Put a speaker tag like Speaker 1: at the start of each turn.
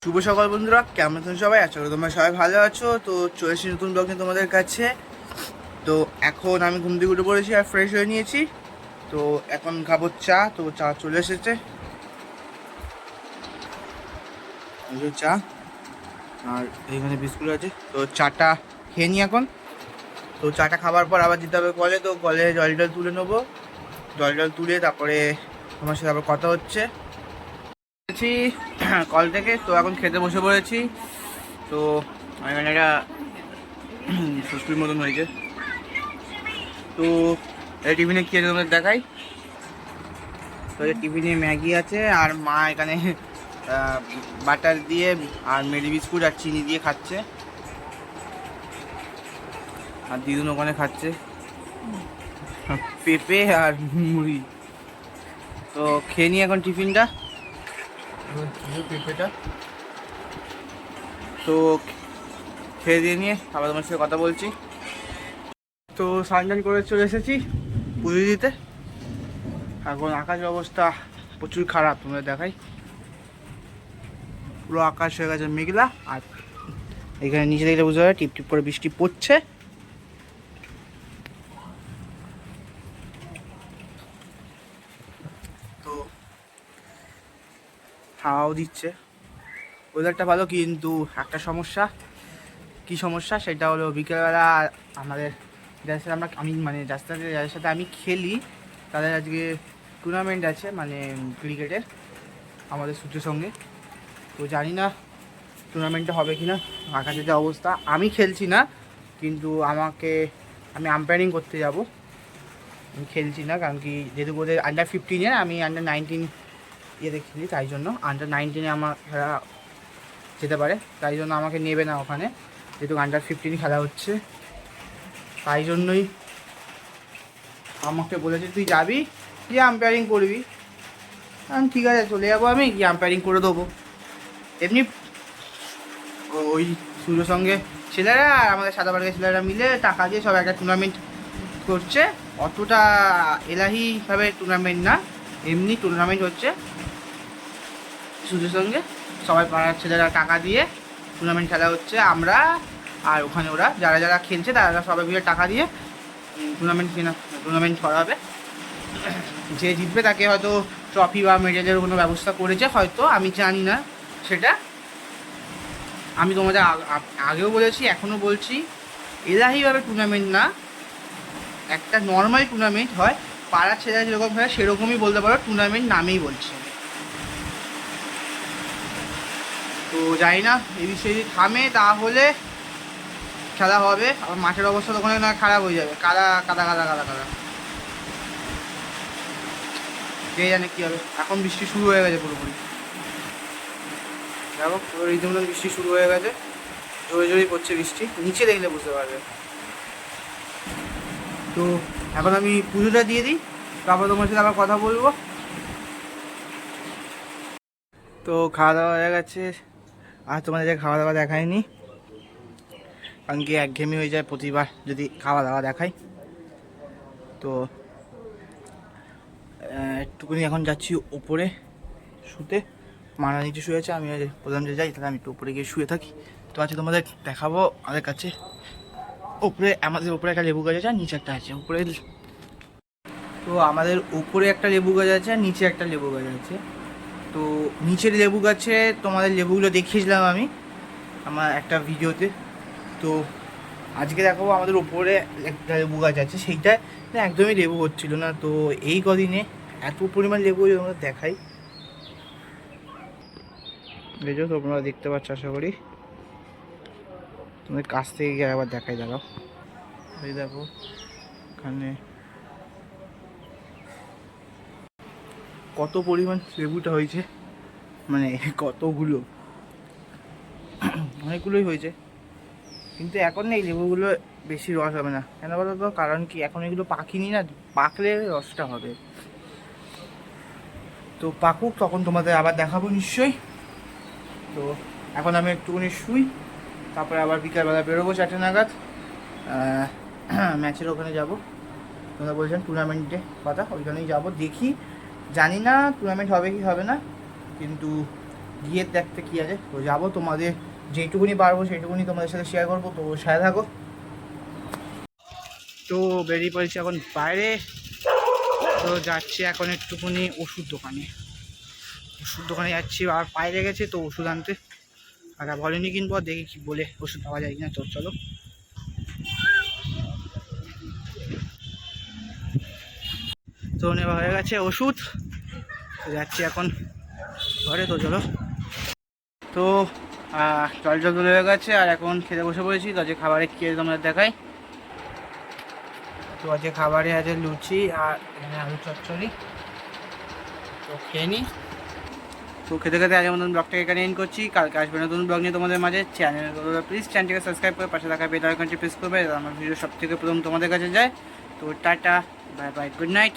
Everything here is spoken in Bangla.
Speaker 1: শুভ সকাল বন্ধুরা, কেমন আছেন সবাই? আশা করি তোমরা সবাই ভালো আছো। তো চলে এসেছি নতুন ব্লগ নিয়ে তোমাদের কাছে। তো এখন আমি ঘুম থেকে উঠে পড়েছি আর ফ্রেশ হয়ে নিয়েছি। তো এখন খাবো চা। তো চা চলে এসেছে, এই যে চা, আর এইখানে বিস্কুট আছে। তো চাটা খেয়ে নিই এখন। তো চাটা খাবার পর আবার যেতে হবে কলে। তো কলে জল টল তুলে নেবো। জল টল তুলে তারপরে তোমার সাথে আবার কথা হচ্ছে কল থেকে। তো এখন খেতে বসে পড়েছি। তো এখানে একটা সুস্কির মতন হয়েছে। তো এই টিফিনে কী আছে তোমাদের দেখাই। তো এই টিফিনে ম্যাগি আছে, আর মা এখানে বাটার দিয়ে আর মেরি বিস্কুট আর চিনি দিয়ে খাচ্ছে, আর দিদুন ওখানে খাচ্ছে পেঁপে আর মুড়ি। তো খেয়ে নিই এখন টিফিনটা, পেঁপেটা। তো খেয়ে দিয়ে নিয়ে আবার তোমার সাথে কথা বলছি। তো স্নান করে চলে এসেছি পুজো দিতে। এখন আকাশের অবস্থা প্রচুর খারাপ, তোমরা দেখাই। পুরো আকাশ হয়ে গেছে মেঘলা, আর এখানে নিচে দেখলে বুঝতে পারবে টিপ টিপ করে বৃষ্টি পড়ছে। তো হাওয়াও দিচ্ছে, ওয়েদারটা ভালো। কিন্তু একটা সমস্যা, কি সমস্যা সেটা হলো বিকেলবেলা আমাদের যাদের সাথে যাদের সাথে আমি খেলি তাদের আজকে টুর্নামেন্ট আছে, মানে ক্রিকেটের, আমাদের সূর্যের সঙ্গে। তো জানি না টুর্নামেন্টটা হবে কি না। আকাশের যে অবস্থা, আমি খেলছি না, কিন্তু আমি আম্পায়ারিং করতে যাব। আমি খেলছি না কারণ কি, যেহেতু ওদের আন্ডার 15-এর, আমি আন্ডার 19 ইয়েতে খেলি, তাই জন্য আন্ডার 19-এ আমার খেলা যেতে পারে, তাই জন্য আমাকে নেবে না ওখানে, যেহেতু আন্ডার 15 খেলা হচ্ছে। তাই জন্যই আমাকে বলেছে তুই যাবি, গিয়ে আম্পায়ারিং করবি। ঠিক আছে, চলে যাবো, আমি গিয়ে আম্পায়ারিং করে দেবো। এমনি ওই সূর্যর সঙ্গে ছেলেরা আর আমাদের সাদা পাড়ার ছেলেরা মিলে টাকা দিয়ে সব একটা টুর্নামেন্ট করছে। অতটা এলাহিভাবে টুর্নামেন্ট না, এমনি টুর্নামেন্ট হচ্ছে সূর্যের সঙ্গে। সবাই পাড়ার ছেলেরা টাকা দিয়ে টুর্নামেন্ট খেলা হচ্ছে। আমরা আর ওখানে ওরা যারা যারা খেলছে তারা সবাই মিলে টাকা দিয়ে টুর্নামেন্ট করাবে। যে জিতবে তাকে হয়তো ট্রফি বা মেডেলের কোনো ব্যবস্থা করেছে হয়তো, আমি জানি না সেটা। আমি তোমাদের আগেও বলেছি, এখনও বলছি, এলাহিভাবে টুর্নামেন্ট না, একটা নর্মাল টুর্নামেন্ট হয়। পাড়ার ছেলেরা যেরকম হয় সেরকমই বলতে পারো, টুর্নামেন্ট নামেই বলছে। তো জানি না এই বিষয়ে যদি থামে তাহলে খেলা হবে। আবার মাঠের অবস্থা তো ওখানে না খারাপ হয়ে যাবে, কাদা কাদা কাদা কাদা কাদা, কে জানে কী হবে। এখন বৃষ্টি শুরু হয়ে গেছে পুরোপুরি, দেখো পুরো রীতিমতো বৃষ্টি শুরু হয়ে গেছে, জোরে জোরেই পড়ছে বৃষ্টি, নিচে দেখলে বুঝতে পারবে। তো এখন আমি পুজোটা দিয়ে দিই, তারপর তোমার সাথে আবার কথা বলবো। তো খাওয়া দাওয়া হয়ে গেছে, আর তোমাদের খাওয়া দাওয়া দেখায়নি, কারণ কি একঘেয়েমি হয়ে যায় প্রতিবার যদি খাওয়া দাওয়া দেখাই। তো একটুখানি এখন যাচ্ছি উপরে শুতে। মারা নিচে শুয়েছে, আমি প্রথম যে যাই তাহলে আমি একটু উপরে গিয়ে শুয়ে থাকি। তো আজকে তোমাদের দেখাবো আমাদের কাছে আমাদের উপরে একটা লেবু গাছ আছে আর নিচে একটা আছে উপরে। তো আমাদের উপরে একটা লেবু গাছ আছে আর নিচে একটা লেবু গাছ আছে। তো নিচের লেবু গাছে তোমাদের লেবুগুলো দেখিয়েছিলাম আমি আমার একটা ভিডিওতে। তো আজকে দেখাবো আমাদের উপরে একটা লেবু গাছ আছে, সেইটায় একদমই লেবু হচ্ছিল না। তো এই কদিনে এত পরিমাণ লেবু আমরা দেখাই, বুঝছো, তোমরা দেখতে পাচ্ছ আশা করি। তোমাদের কাছ থেকে গিয়ে আবার দেখাই, দাঁড়াও। এই দেখো এখানে কত পরিমাণ লেবুটা হয়েছে, মানে কতগুলো, অনেকগুলোই হয়েছে। কিন্তু এখন এই লেবুগুলো বেশি রস হবে না, কেন বলো তো? কারণ কি, এখন এগুলো পাকিনি না, পাকলে রসটা হবে। তো পাকুক, তখন তোমাদের আবার দেখাবো নিশ্চয়ই। তো এখন আমি একটুখানি শুই, তারপরে আবার বিকালবেলা বেরোবো 4টে নাগাদ, ম্যাচের ওখানে যাব। তোমরা বলছেন টুর্নামেন্টে কথা, ওইখানেই যাব। দেখি, জানি না টুর্নামেন্ট হবে কি হবে না, কিন্তু গিয়ে দেখতে কী আছে। তো যাবো, তোমাদের যেইটুকুনি পারবো সেইটুকুনি তোমাদের সাথে শেয়ার করবো, তো সাথে থাকো। তো বেরিয়ে পড়েছি এখন বাইরে। তো যাচ্ছি এখন একটুখানি ওষুধ দোকানে যাচ্ছি, আর পায়ে লেগেছে তো ওষুধ আনতে। আর বলেনি কিনবো, দেখি কি বলে ওষুধ পাওয়া যায় কিনা। তো চলো, তো নেওয়া হয়ে গেছে ওষুধ, তো যাচ্ছি এখন ঘরে। তো চলো, তো জল হয়ে গেছে আর এখন খেতে বসে পড়েছি। তো আজকে খাবারে কী আছে তোমাদের দেখাই। তো আজকে খাবারে আছে লুচি আর এখানে আলু চচ্চড়ি। তো খেয়ে নিই। তো খেতে খেতে আজকের মতন ব্লগটাকে এখানে এন্ড করছি। কালকে আসবে নতুন ব্লগ নিয়ে তোমাদের মাঝে। প্লিজ চ্যানেলটিকে সাবস্ক্রাইব করে পাশে থাকা বেল আইকনটি প্রেস করবে, আমার ভিডিও সব থেকে প্রথম তোমাদের কাছে যায়। তো tata, bye bye, good night.